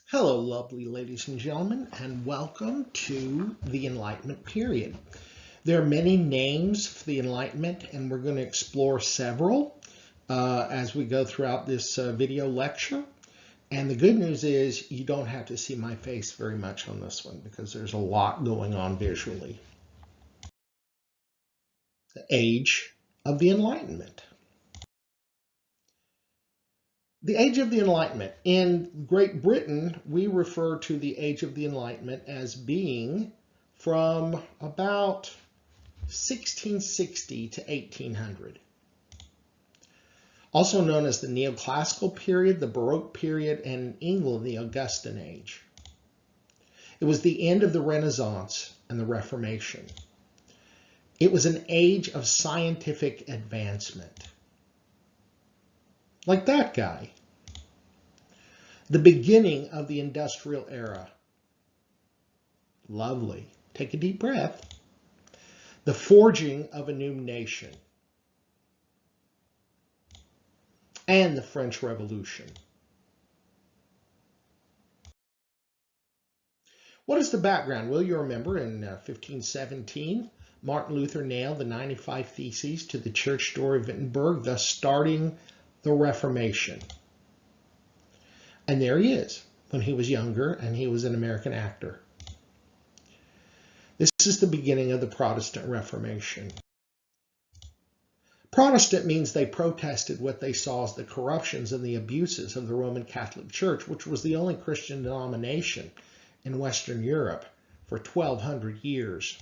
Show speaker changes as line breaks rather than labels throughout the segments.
Hello, lovely ladies and gentlemen, and welcome to the Enlightenment period. There are many names for the Enlightenment, and we're going to explore several as we go throughout this video lecture. And the good news is you don't have to see my face very much on this one because there's a lot going on visually. The Age of the Enlightenment. The Age of the Enlightenment. In Great Britain, we refer to the Age of the Enlightenment as being from about 1660 to 1800. Also known as the Neoclassical period, the Baroque period, and in England, the Augustan Age. It was the end of the Renaissance and the Reformation. It was an age of scientific advancement. Like that guy. The beginning of the industrial era. Lovely. Take a deep breath. The forging of a new nation. And the French Revolution. What is the background? Well, you remember in 1517, Martin Luther nailed the 95 Theses to the church door of Wittenberg, thus starting the Reformation. And there he is, when he was younger and he was an American actor. This is the beginning of the Protestant Reformation. Protestant means they protested what they saw as the corruptions and the abuses of the Roman Catholic Church, which was the only Christian denomination in Western Europe for 1,200 years.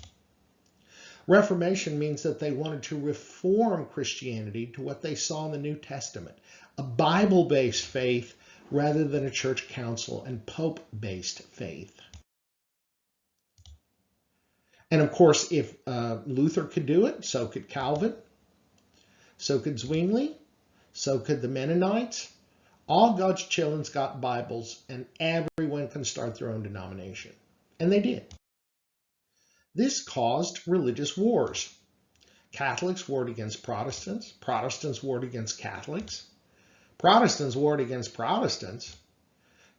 Reformation means that they wanted to reform Christianity to what they saw in the New Testament, a Bible-based faith rather than a church council and pope-based faith. And of course, if Luther could do it, so could Calvin, so could Zwingli, so could the Mennonites. All God's children's got Bibles, and everyone can start their own denomination. And they did. This caused religious wars. Catholics warred against Protestants. Protestants warred against Catholics. Protestants warred against Protestants.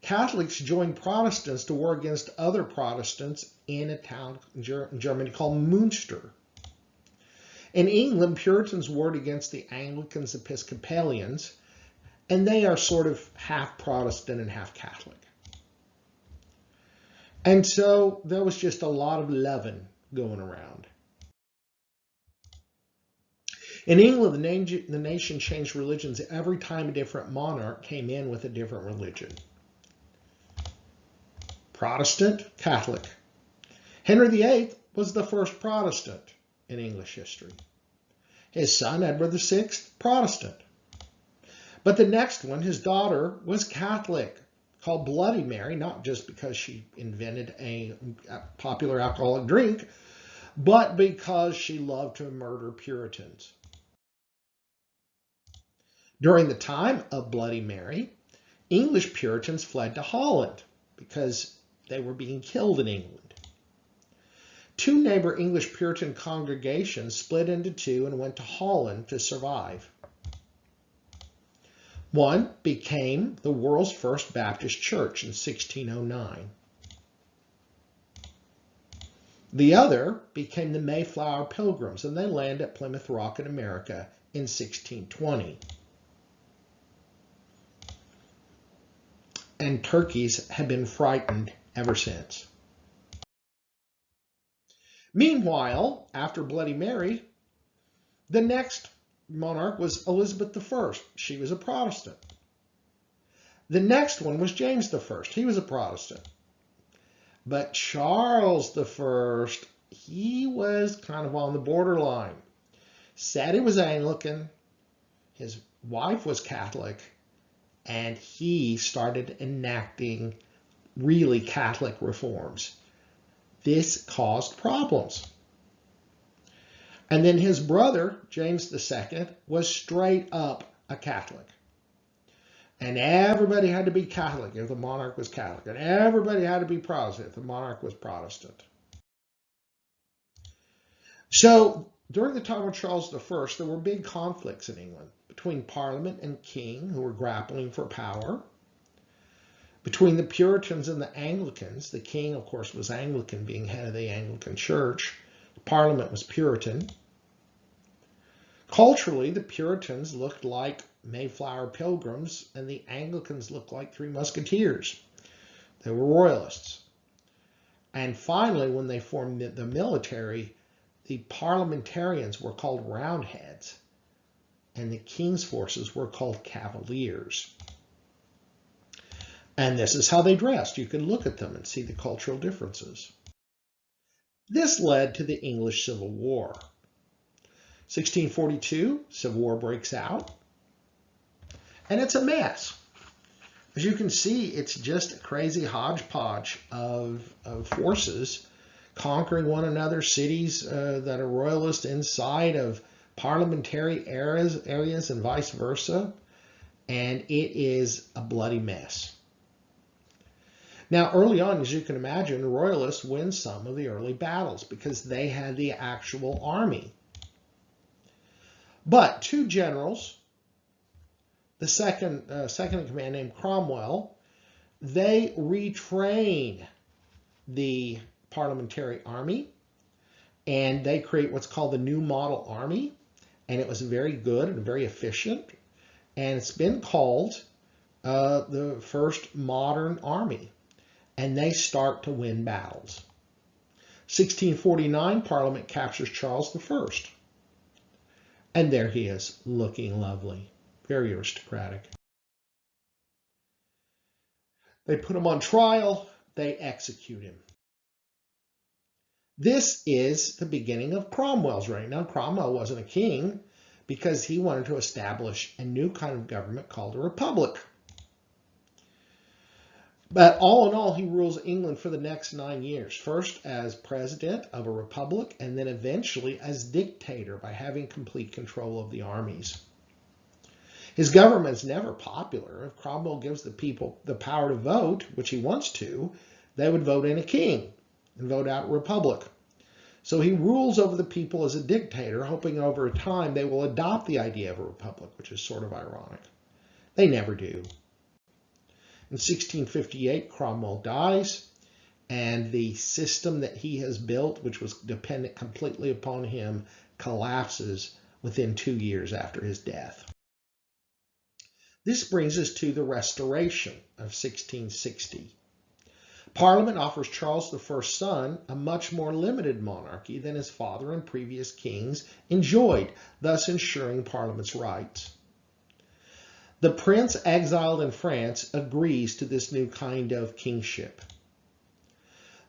Catholics joined Protestants to war against other Protestants in a town in Germany called Münster. In England, Puritans warred against the Anglicans, Episcopalians, and they are sort of half Protestant and half Catholic. And so there was just a lot of leaven going around. In England, the nation changed religions every time a different monarch came in with a different religion. Protestant, Catholic. Henry VIII was the first Protestant in English history. His son, Edward VI, Protestant. But the next one, his daughter, was Catholic, called Bloody Mary, not just because she invented a popular alcoholic drink, but because she loved to murder Puritans. During the time of Bloody Mary, English Puritans fled to Holland because they were being killed in England. Two neighbor English Puritan congregations split into two and went to Holland to survive. One became the world's first Baptist church in 1609. The other became the Mayflower Pilgrims, and they landed at Plymouth Rock in America in 1620. And turkeys have been frightened ever since. Meanwhile, after Bloody Mary, the next monarch was Elizabeth I. She was a Protestant. The next one was James I. He was a Protestant. But Charles I, he was kind of on the borderline. Said he was Anglican. His wife was Catholic. And he started enacting really Catholic reforms. This caused problems. And then his brother, James II, was straight up a Catholic. And everybody had to be Catholic if the monarch was Catholic. And everybody had to be Protestant if the monarch was Protestant. So during the time of Charles I, there were big conflicts in England between Parliament and King, who were grappling for power, between the Puritans and the Anglicans. The king, of course, was Anglican, being head of the Anglican Church. The Parliament was Puritan. Culturally, the Puritans looked like Mayflower Pilgrims, and the Anglicans looked like Three Musketeers. They were royalists. And finally, when they formed the military, the parliamentarians were called Roundheads, and the king's forces were called Cavaliers. And this is how they dressed. You can look at them and see the cultural differences. This led to the English Civil War. 1642, Civil War breaks out, and it's a mess. As you can see, it's just a crazy hodgepodge of forces conquering one another, cities that are royalist inside of parliamentary areas and vice versa, and it is a bloody mess. Now, early on, as you can imagine, the royalists win some of the early battles because they had the actual army. But two generals, the second in command named Cromwell, they retrain the parliamentary army, and they create what's called the New Model Army, and it was very good and very efficient, and it's been called the first modern army, and they start to win battles. 1649, Parliament captures Charles I, and there he is, looking lovely, very aristocratic. They put him on trial, they execute him. This is the beginning of Cromwell's reign. Now, Cromwell wasn't a king because he wanted to establish a new kind of government called a republic. But all in all, he rules England for the next 9 years, first as president of a republic, and then eventually as dictator by having complete control of the armies. His government's never popular. If Cromwell gives the people the power to vote, which he wants to, they would vote in a king and vote out a republic. So he rules over the people as a dictator, hoping over time they will adopt the idea of a republic, which is sort of ironic. They never do. In 1658, Cromwell dies, and the system that he has built, which was dependent completely upon him, collapses within 2 years after his death. This brings us to the Restoration of 1660. Parliament offers Charles I's son a much more limited monarchy than his father and previous kings enjoyed, thus ensuring Parliament's rights. The prince exiled in France agrees to this new kind of kingship.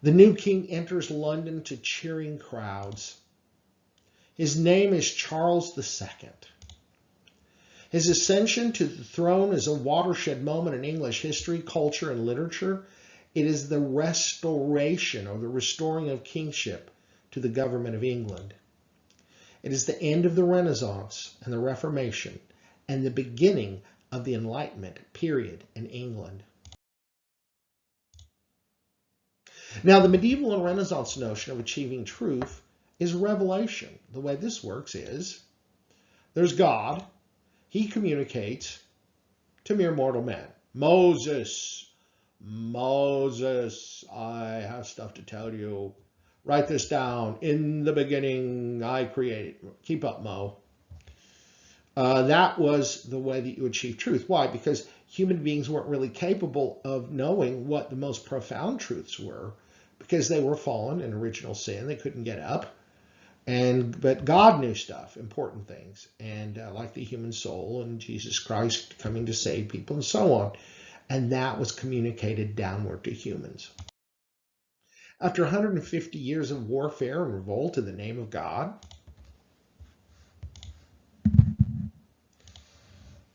The new king enters London to cheering crowds. His name is Charles II. His ascension to the throne is a watershed moment in English history, culture, and literature. It is the restoration or the restoring of kingship to the government of England. It is the end of the Renaissance and the Reformation and the beginning of the Enlightenment period in England. Now, the medieval and Renaissance notion of achieving truth is revelation. The way this works is there's God. He communicates to mere mortal men. Moses, I have stuff to tell you. Write this down. In the beginning, I created. Keep up, Mo. That was the way that you achieve truth. Why? Because human beings weren't really capable of knowing what the most profound truths were because they were fallen in original sin. They couldn't get up. But God knew stuff, important things, and like the human soul and Jesus Christ coming to save people and so on. And that was communicated downward to humans. After 150 years of warfare and revolt in the name of God,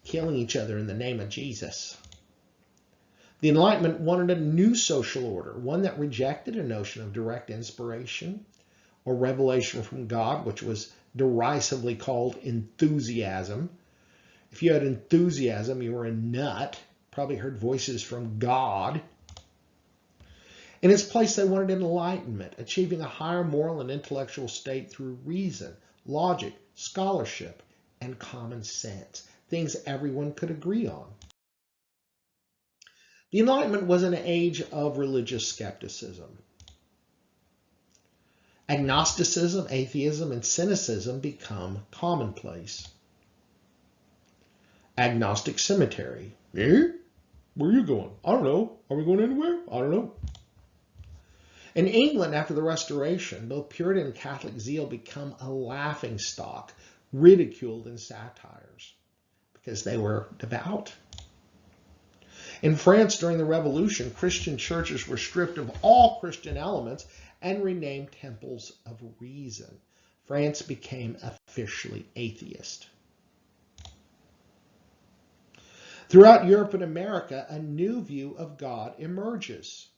killing each other in the name of Jesus, the Enlightenment wanted a new social order, one that rejected a notion of direct inspiration or revelation from God, which was derisively called enthusiasm. If you had enthusiasm, you were a nut. Probably heard voices from God. In its place, they wanted enlightenment, achieving a higher moral and intellectual state through reason, logic, scholarship, and common sense, things everyone could agree on. The Enlightenment was an age of religious skepticism. Agnosticism, atheism, and cynicism become commonplace. Agnostic cemetery. Eh? Where are you going? I don't know. Are we going anywhere? I don't know. In England, after the Restoration, both Puritan and Catholic zeal become a laughingstock, ridiculed in satires, because they were devout. In France, during the Revolution, Christian churches were stripped of all Christian elements and renamed temples of reason. France became officially atheist. Throughout Europe and America, a new view of God emerges.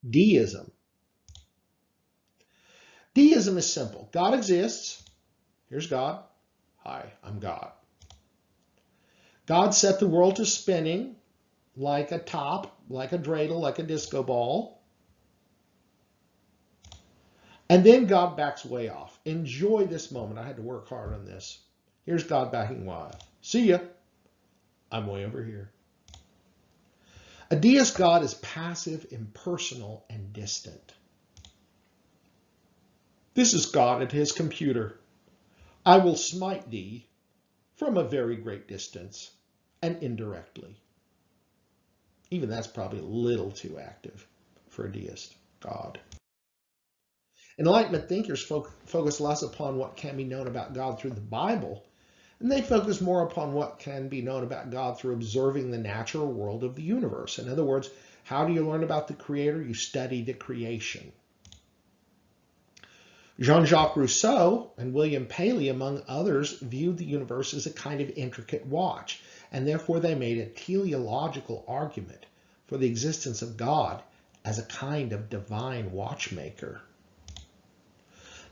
Deism. Deism is simple. God exists. Here's God. Hi, I'm God. God set the world to spinning like a top, like a dreidel, like a disco ball. And then God backs way off. Enjoy this moment. I had to work hard on this. Here's God backing way off. See ya. I'm way over here. A deist God is passive, impersonal, and distant. This is God at his computer. I will smite thee from a very great distance and indirectly. Even that's probably a little too active for a deist God. Enlightenment thinkers focus less upon what can be known about God through the Bible, and they focus more upon what can be known about God through observing the natural world of the universe. In other words, how do you learn about the Creator? You study the creation. Jean-Jacques Rousseau and William Paley, among others, viewed the universe as a kind of intricate watch, and therefore they made a teleological argument for the existence of God as a kind of divine watchmaker.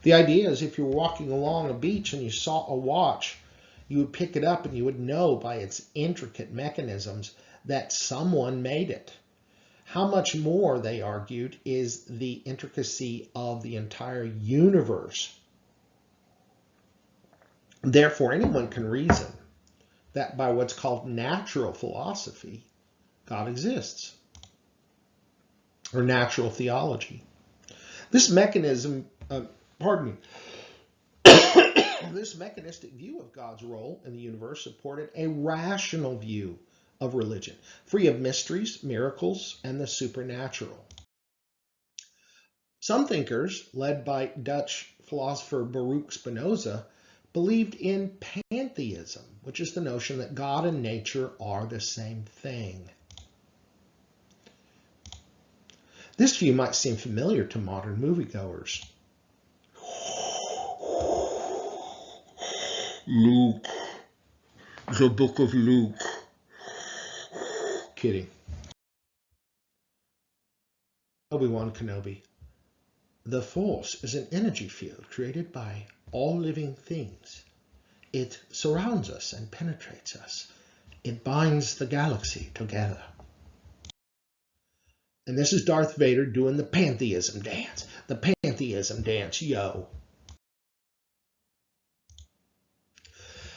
The idea is if you were walking along a beach and you saw a watch, you would pick it up and you would know by its intricate mechanisms that someone made it. How much more, they argued, is the intricacy of the entire universe. Therefore, anyone can reason that by what's called natural philosophy, God exists, or natural theology. This mechanism, this mechanistic view of God's role in the universe supported a rational view of religion, free of mysteries, miracles, and the supernatural. Some thinkers, led by Dutch philosopher Baruch Spinoza, believed in pantheism, which is the notion that God and nature are the same thing. This view might seem familiar to modern moviegoers. Luke, the book of Luke. Kidding. Obi-Wan Kenobi. The Force is an energy field created by all living things. It surrounds us and penetrates us. It binds the galaxy together. And this is Darth Vader doing the pantheism dance. The pantheism dance, yo.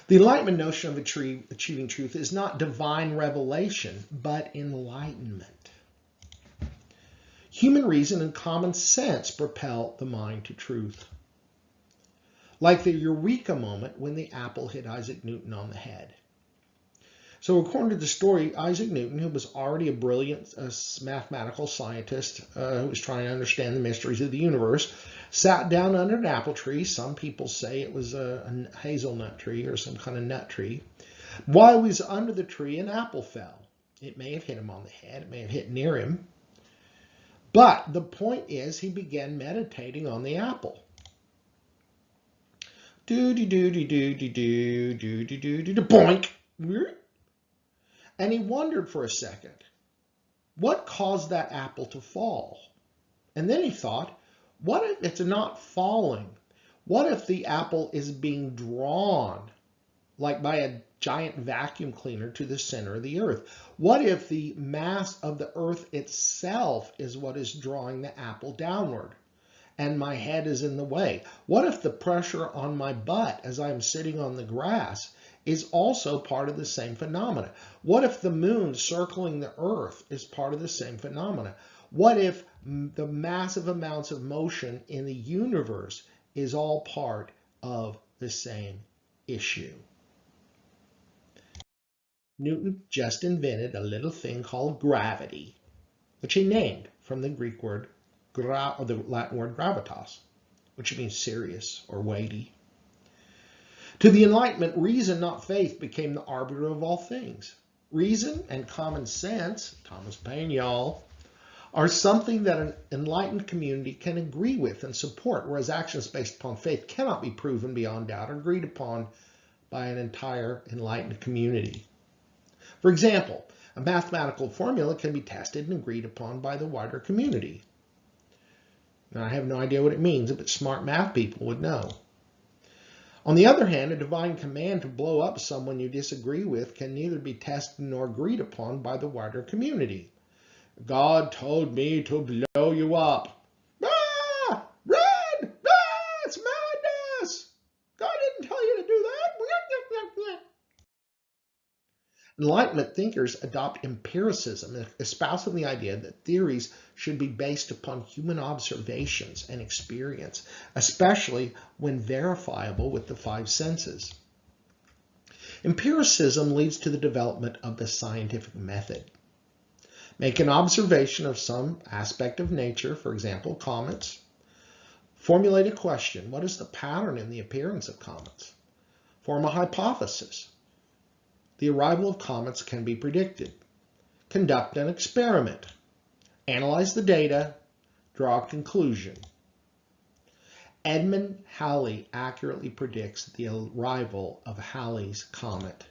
The Enlightenment notion of achieving truth is not divine revelation, but enlightenment. Human reason and common sense propel the mind to truth. Like the eureka moment when the apple hit Isaac Newton on the head. So according to the story, Isaac Newton, who was already a brilliant mathematical scientist who was trying to understand the mysteries of the universe, sat down under an apple tree. Some people say it was a hazelnut tree or some kind of nut tree. While he was under the tree, an apple fell. It may have hit him on the head. It may have hit near him. But the point is, he began meditating on the apple. Boink! And he wondered for a second, what caused that apple to fall? And then he thought, what if it's not falling? What if the apple is being drawn, like by a giant vacuum cleaner, to the center of the earth? What if the mass of the earth itself is what is drawing the apple downward, and my head is in the way? What if the pressure on my butt as I'm sitting on the grass is also part of the same phenomena? What if the moon circling the Earth is part of the same phenomena? What if the massive amounts of motion in the universe is all part of the same issue? Newton just invented a little thing called gravity, which he named from the Greek word, or the Latin word gravitas, which means serious or weighty. To the Enlightenment, reason, not faith, became the arbiter of all things. Reason and common sense, Thomas Paine, y'all, are something that an enlightened community can agree with and support, whereas actions based upon faith cannot be proven beyond doubt or agreed upon by an entire enlightened community. For example, a mathematical formula can be tested and agreed upon by the wider community. Now, I have no idea what it means, but smart math people would know. On the other hand, a divine command to blow up someone you disagree with can neither be tested nor agreed upon by the wider community. God told me to blow you up. Ah! Run! Ah! It's madness! God didn't tell you to do that. Enlightenment thinkers adopt empiricism, espousing the idea that theories should be based upon human observations and experience, especially when verifiable with the five senses. Empiricism leads to the development of the scientific method. Make an observation of some aspect of nature, for example, comets. Formulate a question. What is the pattern in the appearance of comets? Form a hypothesis. The arrival of comets can be predicted. Conduct an experiment. Analyze the data. Draw a conclusion. Edmund Halley accurately predicts the arrival of Halley's comet.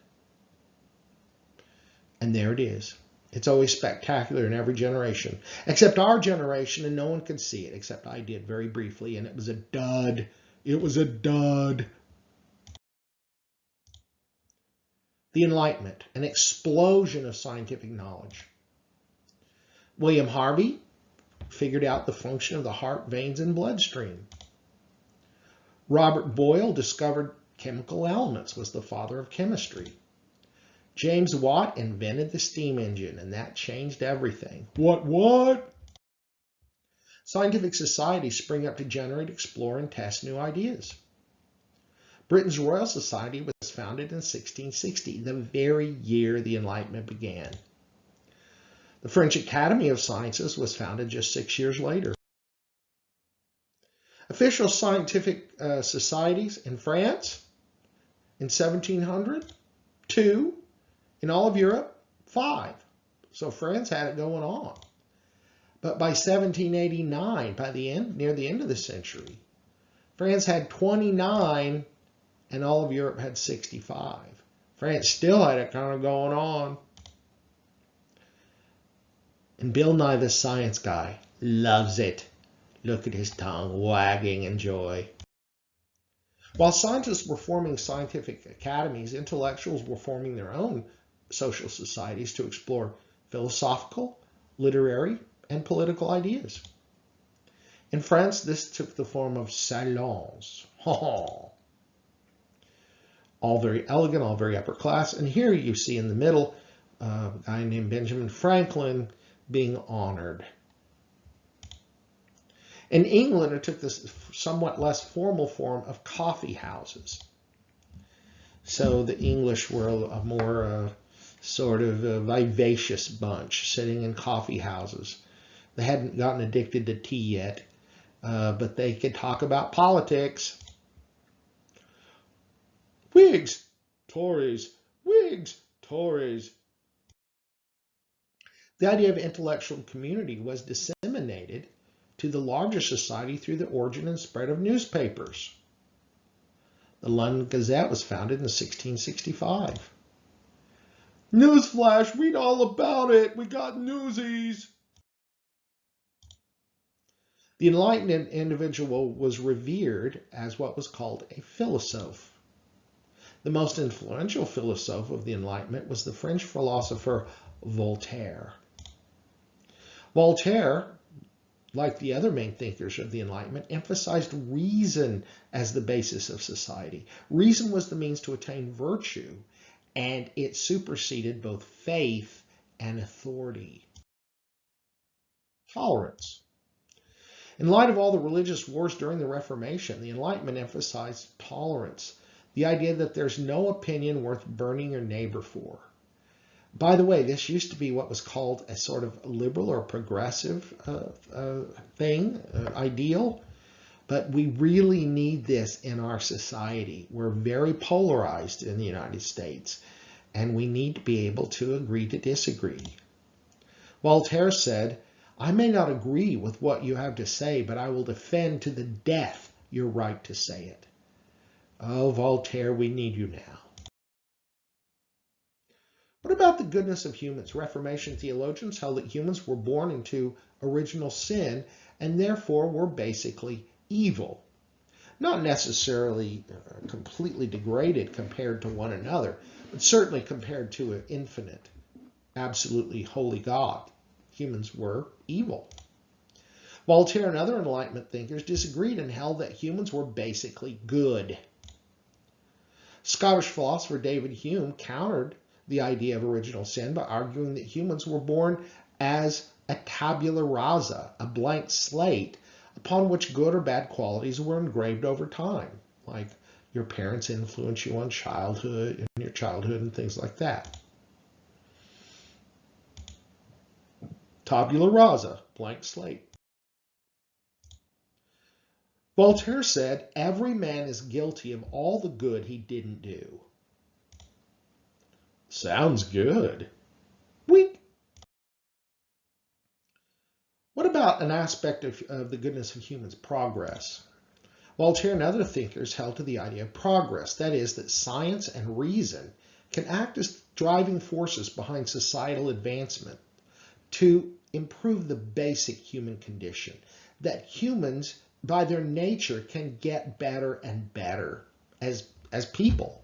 And there it is. It's always spectacular in every generation, except our generation, and no one could see it, except I did very briefly, and it was a dud. It was a dud. The Enlightenment, an explosion of scientific knowledge. William Harvey figured out the function of the heart, veins, and bloodstream. Robert Boyle discovered chemical elements, was the father of chemistry. James Watt invented the steam engine, and that changed everything. What? Scientific societies spring up to generate, explore, and test new ideas. Britain's Royal Society was founded in 1660, the very year the Enlightenment began. The French Academy of Sciences was founded just 6 years later. Official scientific societies in France in 1700, 2. In all of Europe, 5. So France had it going on. But by 1789, near the end of the century, France had 29 and all of Europe had 65. France still had it kind of going on. And Bill Nye the Science Guy loves it. Look at his tongue wagging in joy. While scientists were forming scientific academies, intellectuals were forming their own social societies to explore philosophical, literary, and political ideas. In France, this took the form of salons. All very elegant, all very upper class. And here you see in the middle a guy named Benjamin Franklin being honored. In England, it took this somewhat less formal form of coffee houses. So the English were a more sort of vivacious bunch sitting in coffee houses. They hadn't gotten addicted to tea yet, but they could talk about politics. Whigs, Tories, Whigs, Tories. The idea of intellectual community was disseminated to the larger society through the origin and spread of newspapers. The London Gazette was founded in 1665. Newsflash, read all about it. We got newsies. The enlightened individual was revered as what was called a philosophe. The most influential philosophe of the Enlightenment was the French philosopher Voltaire. Voltaire, like the other main thinkers of the Enlightenment, emphasized reason as the basis of society. Reason was the means to attain virtue and it superseded both faith and authority. Tolerance. In light of all the religious wars during the Reformation, the Enlightenment emphasized tolerance, the idea that there's no opinion worth burning your neighbor for. By the way, this used to be what was called a sort of liberal or progressive ideal, but we really need this in our society. We're very polarized in the United States, and we need to be able to agree to disagree. Voltaire said, "I may not agree with what you have to say, but I will defend to the death your right to say it." Oh, Voltaire, we need you now. What about the goodness of humans? Reformation theologians held that humans were born into original sin and therefore were basically evil. Not necessarily completely degraded compared to one another, but certainly compared to an infinite, absolutely holy God. Humans were evil. Voltaire and other Enlightenment thinkers disagreed and held that humans were basically good. Scottish philosopher David Hume countered the idea of original sin by arguing that humans were born as a tabula rasa, a blank slate, upon which good or bad qualities were engraved over time, like your parents influence you on childhood, in your childhood, and things like that. Tabula rasa, blank slate. Voltaire said, "Every man is guilty of all the good he didn't do." Sounds good. Wink. What about an aspect of the goodness of humans? Progress. Voltaire and other thinkers held to the idea of progress, that is, that science and reason can act as driving forces behind societal advancement to improve the basic human condition, that humans, by their nature, can get better and better as people.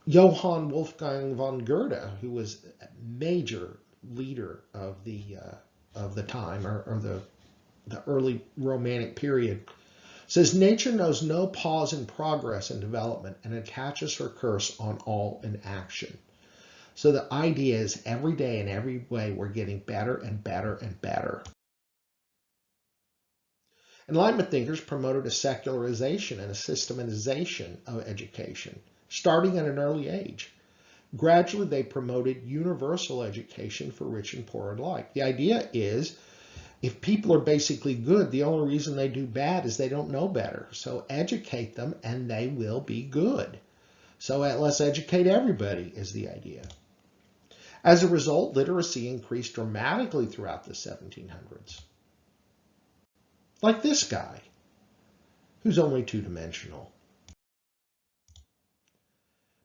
Johann Wolfgang von Goethe, who was a major leader of the time, or the early Romantic period, says, "Nature knows no pause in progress and development and attaches her curse on all in action." So the idea is every day in every way we're getting better and better and better. Enlightenment thinkers promoted a secularization and a systematization of education, starting at an early age. Gradually, they promoted universal education for rich and poor alike. The idea is, if people are basically good, the only reason they do bad is they don't know better. So educate them and they will be good. So let's educate everybody is the idea. As a result, literacy increased dramatically throughout the 1700s. Like this guy, who's only two-dimensional.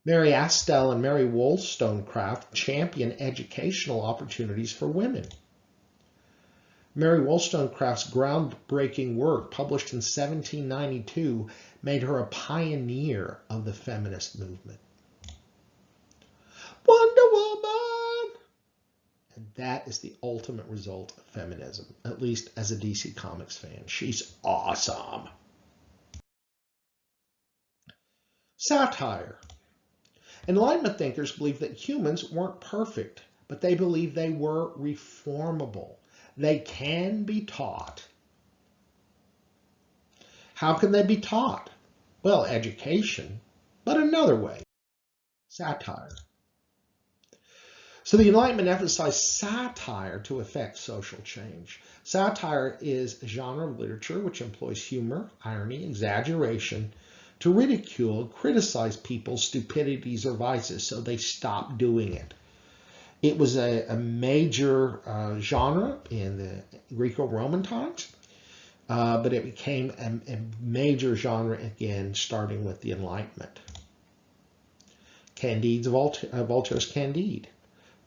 Mary Astell and Mary Wollstonecraft championed educational opportunities for women. Mary Wollstonecraft's groundbreaking work, published in 1792, made her a pioneer of the feminist movement. Wonder Woman! And that is the ultimate result of feminism, at least as a DC Comics fan. She's awesome. Satire. Enlightenment thinkers believe that humans weren't perfect, but they believe they were reformable. They can be taught. How can they be taught? Well, education, but another way, satire. So the Enlightenment emphasized satire to effect social change. Satire is a genre of literature which employs humor, irony, exaggeration to ridicule and criticize people's stupidities or vices so they stop doing it. It was a major genre in the Greco-Roman times, but it became a major genre again starting with the Enlightenment. Candide's Voltaire's Candide.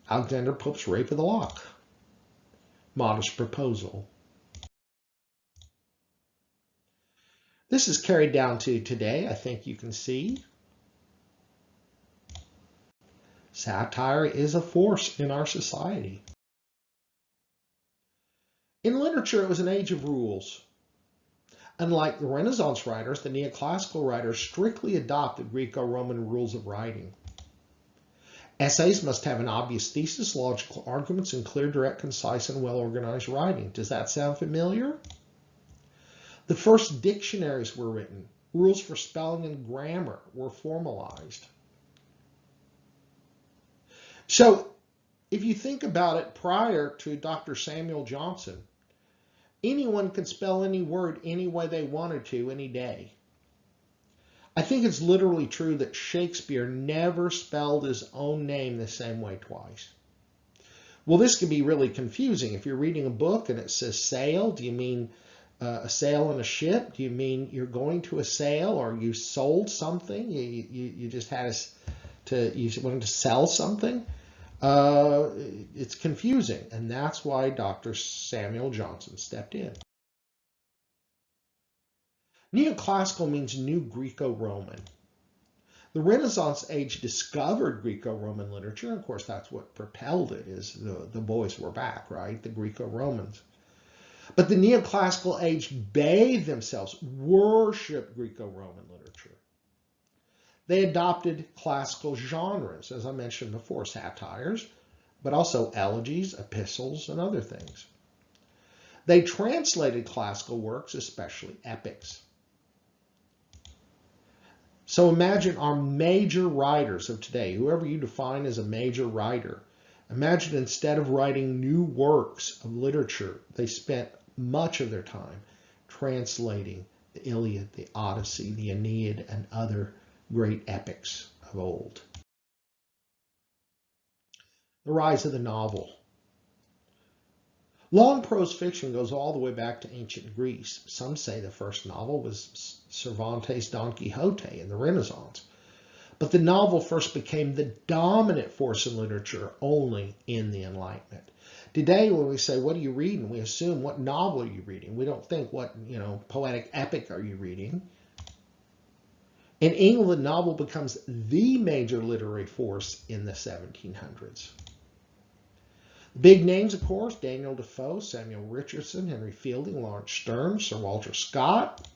Alexander Pope's Rape of the Lock. Modest Proposal. This is carried down to today, I think you can see. Satire is a force in our society. In literature, it was an age of rules. Unlike the Renaissance writers, the neoclassical writers strictly adopt the Greco-Roman rules of writing. Essays must have an obvious thesis, logical arguments, and clear, direct, concise, and well-organized writing. Does that sound familiar? The first dictionaries were written. Rules for spelling and grammar were formalized. So, if you think about it, prior to Dr. Samuel Johnson, anyone could spell any word any way they wanted to, any day. I think it's literally true that Shakespeare never spelled his own name the same way twice. Well, this can be really confusing. If you're reading a book and it says sail, do you mean a sail on a ship? Do you mean you're going to a sale, or you sold something? You just had you wanted to sell something? It's confusing, and that's why Dr. Samuel Johnson stepped in. Neoclassical means New Greco-Roman. The Renaissance age discovered Greco-Roman literature. Of course, that's what propelled it, is the boys were back, right? The Greco-Romans. But the Neoclassical age bathed themselves, worshiped Greco-Roman literature. They adopted classical genres, as I mentioned before, satires, but also elegies, epistles, and other things. They translated classical works, especially epics. So imagine our major writers of today, whoever you define as a major writer. Imagine instead of writing new works of literature, they spent much of their time translating the Iliad, the Odyssey, the Aeneid, and other great epics of old. The rise of the novel. Long prose fiction goes all the way back to ancient Greece. Some say the first novel was Cervantes' Don Quixote in the Renaissance. But the novel first became the dominant force in literature only in the Enlightenment. Today, when we say, what are you reading? We assume, what novel are you reading? We don't think, what, poetic epic are you reading? In England, the novel becomes the major literary force in the 1700s. Big names, of course, Daniel Defoe, Samuel Richardson, Henry Fielding, Lawrence Stern, Sir Walter Scott,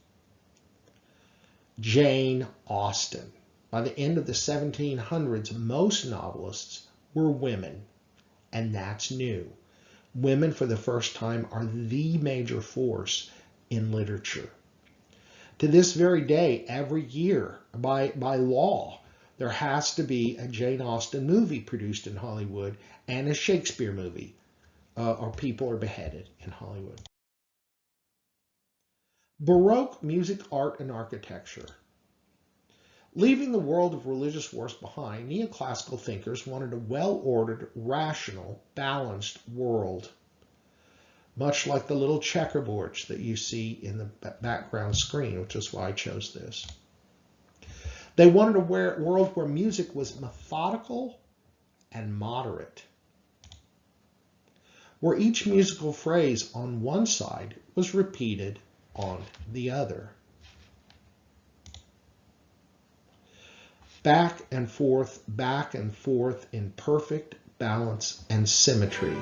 Jane Austen. By the end of the 1700s, most novelists were women, and that's new. Women, for the first time, are the major force in literature. To this very day, every year, by law, there has to be a Jane Austen movie produced in Hollywood and a Shakespeare movie, or people are beheaded in Hollywood. Baroque music, art, and architecture. Leaving the world of religious wars behind, neoclassical thinkers wanted a well-ordered, rational, balanced world, much like the little checkerboards that you see in the background screen, which is why I chose this. They wanted a world where music was methodical and moderate, where each musical phrase on one side was repeated on the other. Back and forth in perfect balance and symmetry.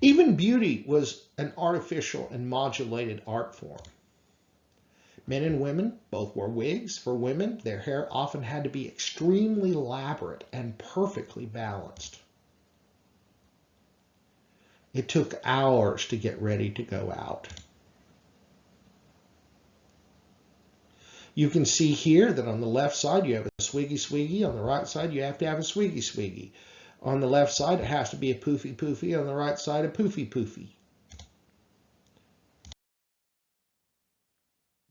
Even beauty was an artificial and modulated art form. Men and women both wore wigs. For women, their hair often had to be extremely elaborate and perfectly balanced. It took hours to get ready to go out. You can see here that on the left side you have a swiggy swiggy. On the right side you have to have a swiggy swiggy. On the left side it has to be a poofy poofy. On the right side a poofy poofy.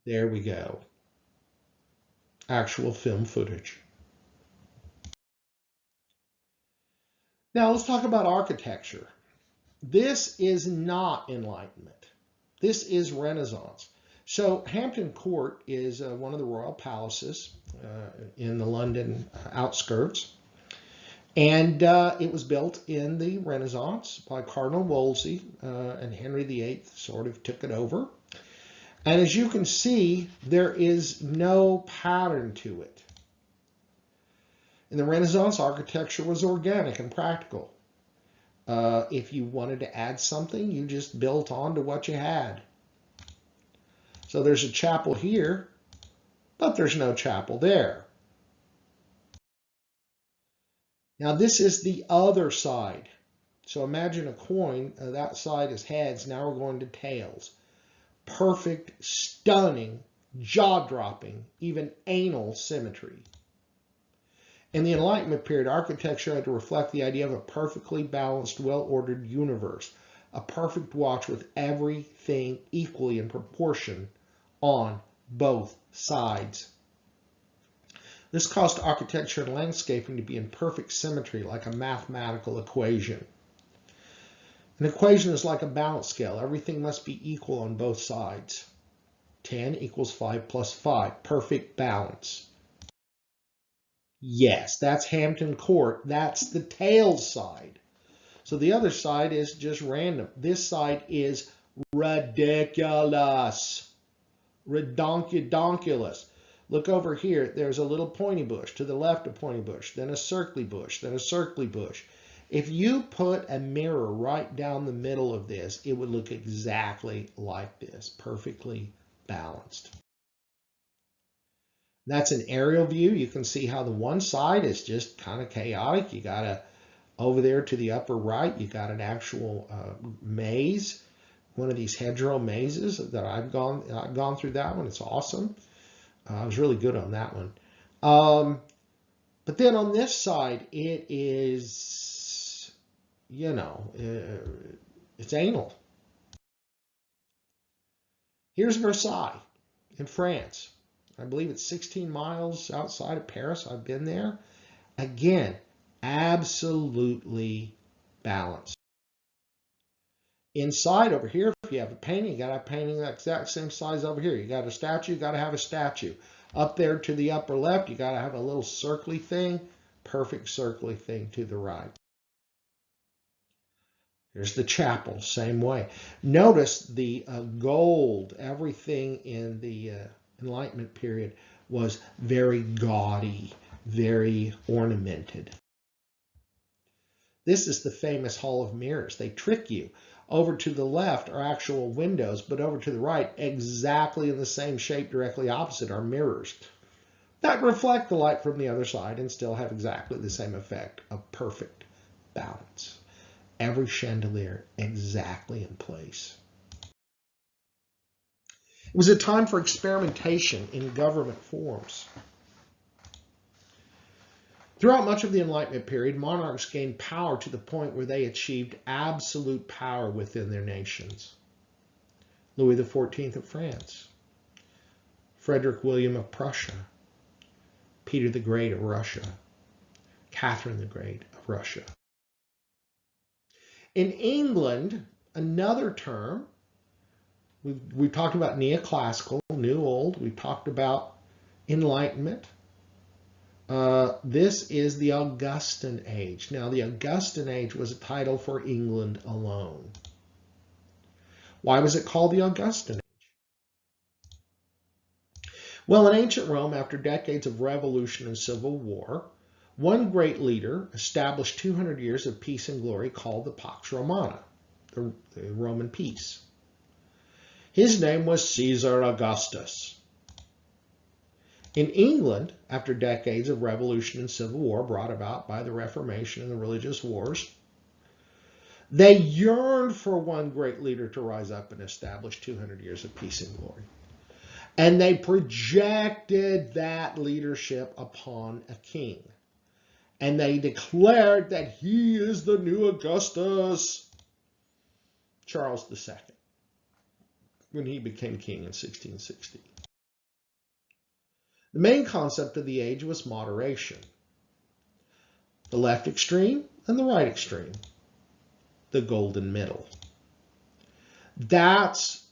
There we go. Actual film footage. Now let's talk about architecture. This is not Enlightenment. This is Renaissance. So Hampton Court is one of the royal palaces in the London outskirts. And it was built in the Renaissance by Cardinal Wolsey, and Henry VIII sort of took it over. And as you can see, there is no pattern to it. In the Renaissance, architecture was organic and practical. If you wanted to add something, you just built on to what you had. So there's a chapel here, but there's no chapel there. Now this is the other side. So imagine a coin, that side is heads, now we're going to tails. Perfect, stunning, jaw-dropping, even anal symmetry. In the Enlightenment period, architecture had to reflect the idea of a perfectly balanced, well-ordered universe, a perfect watch with everything equally in proportion on both sides. This caused architecture and landscaping to be in perfect symmetry, like a mathematical equation. An equation is like a balance scale. Everything must be equal on both sides. 10 equals 5 plus 5. Perfect balance. Yes, that's Hampton Court. That's the tails side. So the other side is just random. This side is ridiculous. Redonkulous. Look over here. There's a little pointy bush. To the left, a pointy bush. Then a circly bush. Then a circly bush. If you put a mirror right down the middle of this, it would look exactly like this. Perfectly balanced. That's an aerial view. You can see how the one side is just kind of chaotic. You got to, over there to the upper right, you got an actual maze. One of these hedgerow mazes that I've gone through that one. It's awesome. I was really good on that one. But then on this side, it is, you know, it's anal. Here's Versailles in France. I believe it's 16 miles outside of Paris. I've been there. Again, absolutely balanced. Inside over here, if you have a painting, you got to have a painting that exact same size over here. You got a statue, you got to have a statue. Up there to the upper left, you got to have a little circly thing, perfect circly thing to the right. Here's the chapel, same way. Notice the gold, everything in the Enlightenment period was very gaudy, very ornamented. This is the famous Hall of Mirrors. They trick you. Over to the left are actual windows, but over to the right, exactly in the same shape, directly opposite, are mirrors that reflect the light from the other side and still have exactly the same effect of perfect balance. Every chandelier exactly in place. It was a time for experimentation in government forms. Throughout much of the Enlightenment period, monarchs gained power to the point where they achieved absolute power within their nations. Louis XIV of France, Frederick William of Prussia, Peter the Great of Russia, Catherine the Great of Russia. In England, another term, we've talked about neoclassical, new, old. We've talked about Enlightenment. This is the Augustan Age. Now, the Augustan Age was a title for England alone. Why was it called the Augustan Age? Well, in ancient Rome, after decades of revolution and civil war, one great leader established 200 years of peace and glory called the Pax Romana, the Roman peace. His name was Caesar Augustus. In England, after decades of revolution and civil war brought about by the Reformation and the religious wars, they yearned for one great leader to rise up and establish 200 years of peace and glory. And they projected that leadership upon a king. And they declared that he is the new Augustus, Charles II, when he became king in 1660. The main concept of the age was moderation. The left extreme and the right extreme. The golden middle. That's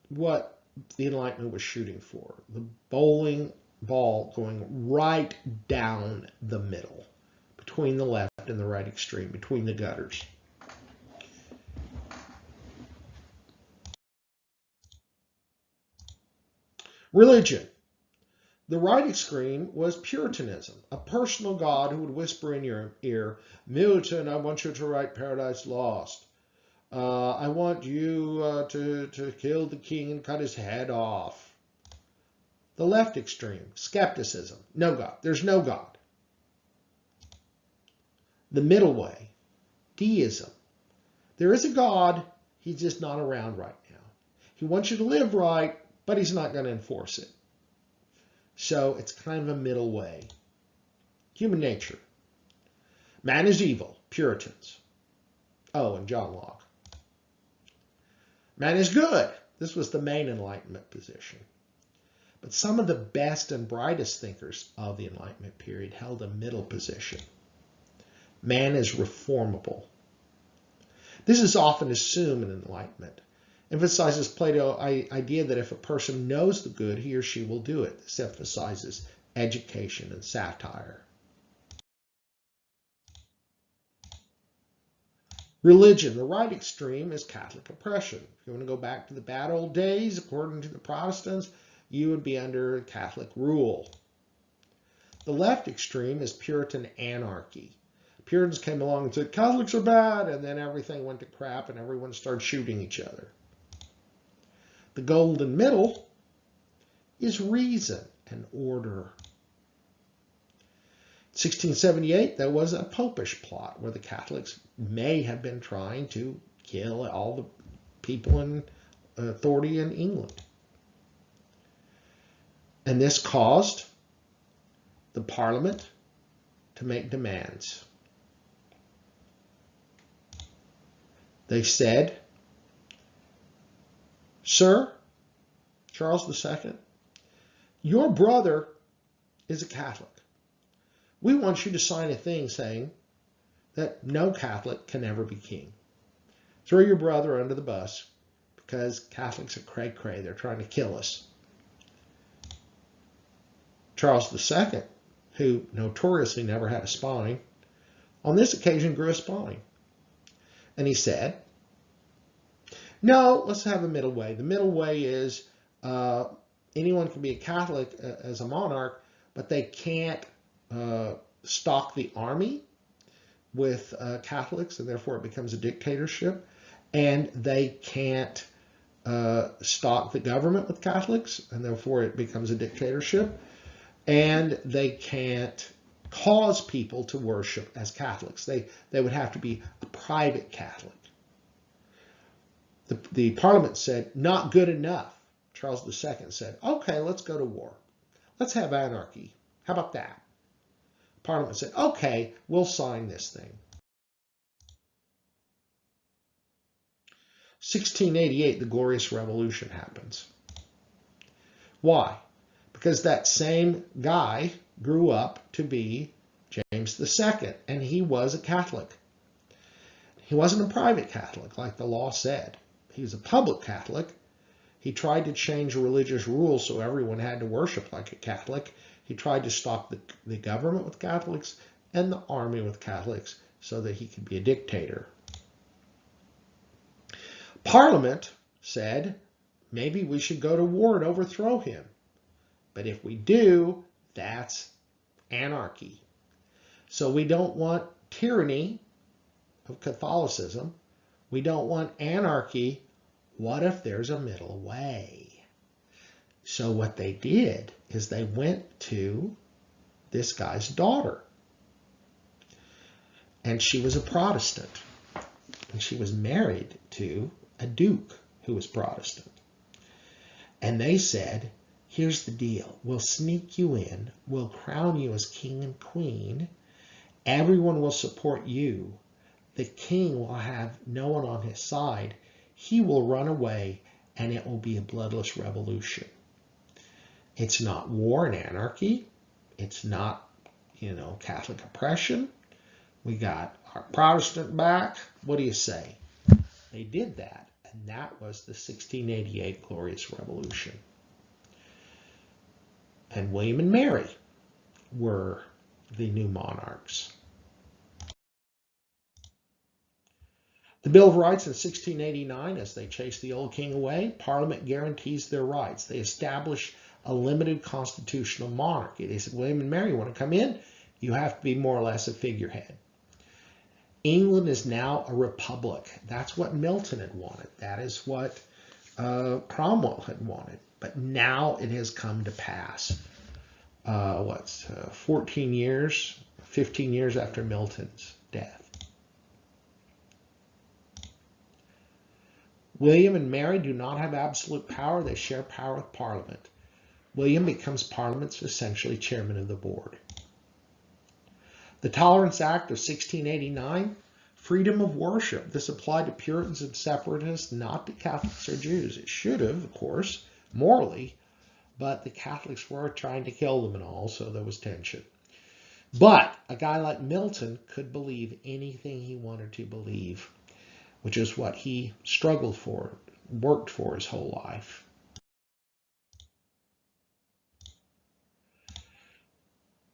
what the Enlightenment was shooting for. The bowling ball going right down the middle between the left and the right extreme, between the gutters. Religion. The right extreme was Puritanism, a personal God who would whisper in your ear, Milton, I want you to write Paradise Lost. I want you to kill the king and cut his head off. The left extreme, skepticism, no God, there's no God. The middle way, deism. There is a God, he's just not around right now. He wants you to live right, but he's not going to enforce it. So it's kind of a middle way. Human nature. Man is evil, Puritans. Oh, and John Locke. Man is good. This was the main Enlightenment position. But some of the best and brightest thinkers of the Enlightenment period held a middle position. Man is reformable. This is often assumed in Enlightenment. Emphasizes Plato's idea that if a person knows the good, he or she will do it. This emphasizes education and satire. Religion. The right extreme is Catholic oppression. If you want to go back to the bad old days, according to the Protestants, you would be under Catholic rule. The left extreme is Puritan anarchy. Puritans came along and said, Catholics are bad, and then everything went to crap and everyone started shooting each other. The golden middle is reason and order. 1678, there was a popish plot where the Catholics may have been trying to kill all the people in authority in England. And this caused the Parliament to make demands. They said, Sir, Charles II, your brother is a Catholic. We want you to sign a thing saying that no Catholic can ever be king. Throw your brother under the bus because Catholics are cray-cray. They're trying to kill us. Charles II, who notoriously never had a spine, on this occasion grew a spine. And he said, no, let's have a middle way. The middle way is anyone can be a Catholic as a monarch, but they can't stock the army with Catholics, and therefore it becomes a dictatorship. And they can't stock the government with Catholics, and therefore it becomes a dictatorship. And they can't cause people to worship as Catholics. They would have to be a private Catholic. The Parliament said, not good enough. Charles II said, okay, let's go to war. Let's have anarchy. How about that? Parliament said, okay, we'll sign this thing. 1688, the Glorious Revolution happens. Why? Because that same guy grew up to be James II, and he was a Catholic. He wasn't a private Catholic like the law said. He was a public Catholic. He tried to change religious rules so everyone had to worship like a Catholic. He tried to stock the government with Catholics and the army with Catholics so that he could be a dictator. Parliament said, maybe we should go to war and overthrow him. But if we do, that's anarchy. So we don't want tyranny of Catholicism. We don't want anarchy. What if there's a middle way? So what they did is they went to this guy's daughter. And she was a Protestant. And she was married to a duke who was Protestant. And they said, here's the deal. We'll sneak you in. We'll crown you as king and queen. Everyone will support you. The king will have no one on his side. He will run away, and it will be a bloodless revolution. It's not war and anarchy. It's not, Catholic oppression. We got our Protestant back. What do you say? They did that, and that was the 1688 Glorious Revolution. And William and Mary were the new monarchs. The Bill of Rights in 1689, as they chased the old king away, Parliament guarantees their rights. They establish a limited constitutional monarchy. They said, William and Mary, you want to come in? You have to be more or less a figurehead. England is now a republic. That's what Milton had wanted. That is what Cromwell had wanted. But now it has come to pass. 14 years, 15 years after Milton's death. William and Mary do not have absolute power. They share power with Parliament. William becomes Parliament's essentially chairman of the board. The Tolerance Act of 1689, freedom of worship. This applied to Puritans and separatists, not to Catholics or Jews. It should have, of course, morally, but the Catholics were trying to kill them and all, so there was tension. But a guy like Milton could believe anything he wanted to believe, which is what he struggled for, worked for his whole life.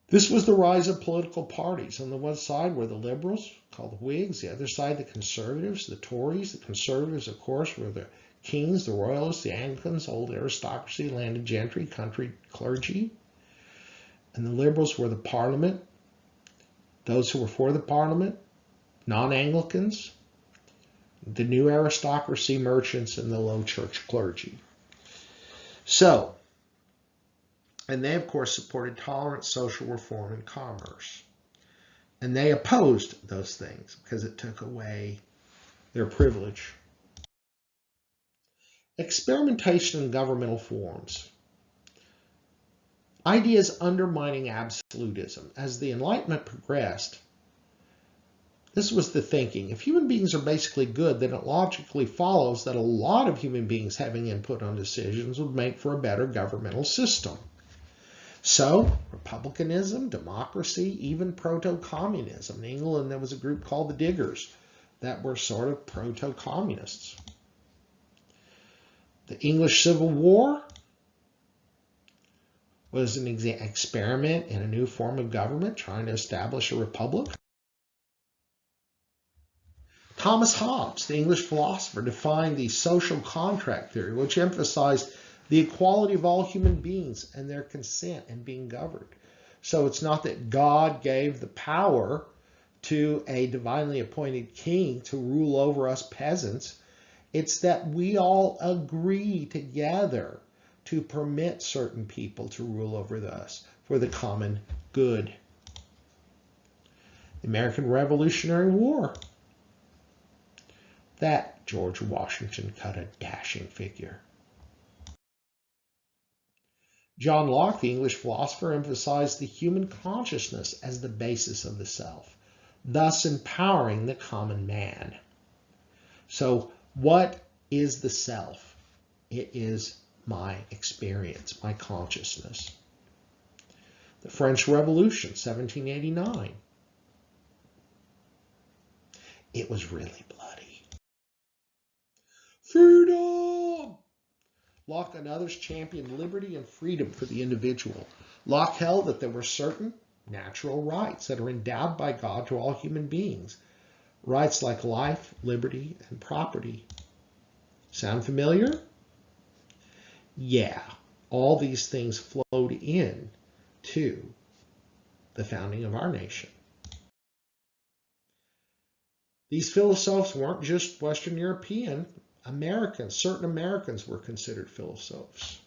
This was the rise of political parties. On the one side were the liberals, called the Whigs. The other side, the conservatives, the Tories. The conservatives, of course, were the kings, the royalists, the Anglicans, old aristocracy, landed gentry, country clergy. And the liberals were the Parliament, those who were for the Parliament, non-Anglicans, the new aristocracy, merchants, and the low church clergy. So, and they, of course, supported tolerance, social reform, and commerce. And they opposed those things because it took away their privilege. Experimentation in governmental forms. Ideas undermining absolutism. As the Enlightenment progressed, this was the thinking. If human beings are basically good, then it logically follows that a lot of human beings having input on decisions would make for a better governmental system. So, republicanism, democracy, even proto-communism. In England, there was a group called the Diggers that were sort of proto-communists. The English Civil War was an experiment in a new form of government, trying to establish a republic. Thomas Hobbes, the English philosopher, defined the social contract theory, which emphasized the equality of all human beings and their consent in being governed. So it's not that God gave the power to a divinely appointed king to rule over us peasants. It's that we all agree together to permit certain people to rule over us for the common good. The American Revolutionary War. That George Washington cut a dashing figure. John Locke, the English philosopher, emphasized the human consciousness as the basis of the self, thus empowering the common man. So, what is the self? It is my experience, my consciousness. The French Revolution, 1789. It was really bloody. Freedom! Locke and others championed liberty and freedom for the individual. Locke held that there were certain natural rights that are endowed by God to all human beings. Rights like life, liberty, and property. Sound familiar? Yeah, all these things flowed in to the founding of our nation. These philosophers weren't just Western European. Americans, certain Americans were considered philosophers.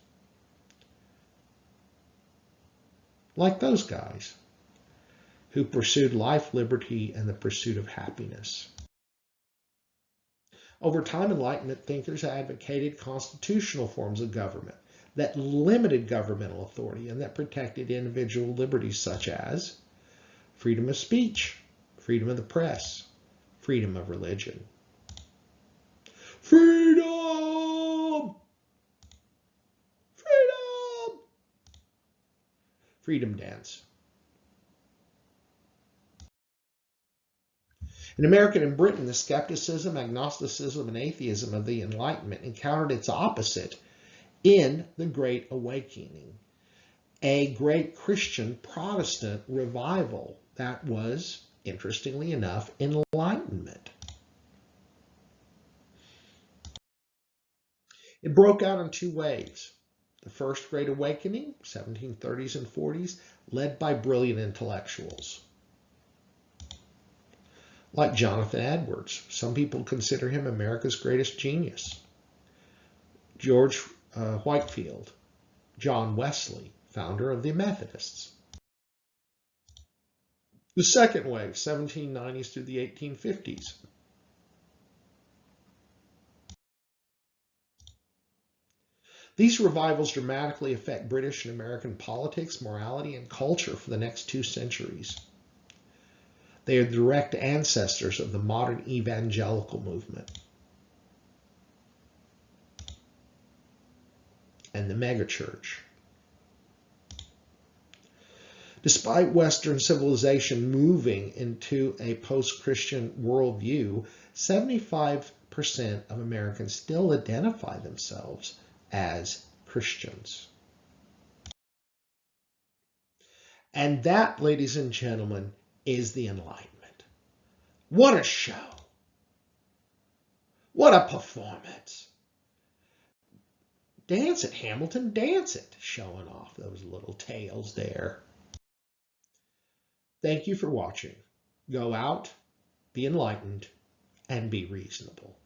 Like those guys who pursued life, liberty, and the pursuit of happiness. Over time, Enlightenment thinkers advocated constitutional forms of government that limited governmental authority and that protected individual liberties such as freedom of speech, freedom of the press, freedom of religion. Freedom! Freedom! Freedom dance. In America and Britain, the skepticism, agnosticism, and atheism of the Enlightenment encountered its opposite in the Great Awakening, a great Christian Protestant revival that was, interestingly enough, Enlightenment. It broke out in two waves. The First Great Awakening, 1730s and 40s, led by brilliant intellectuals like Jonathan Edwards. Some people consider him America's greatest genius. George Whitefield, John Wesley, founder of the Methodists. The second wave, 1790s through the 1850s. These revivals dramatically affect British and American politics, morality, and culture for the next 2 centuries. They are direct ancestors of the modern evangelical movement and the megachurch. Despite Western civilization moving into a post-Christian worldview, 75% of Americans still identify themselves as Christians. And that, ladies and gentlemen, is the Enlightenment. What a show! What a performance! Dance it, Hamilton, dance it, showing off those little tails there. Thank you for watching. Go out, be enlightened, and be reasonable.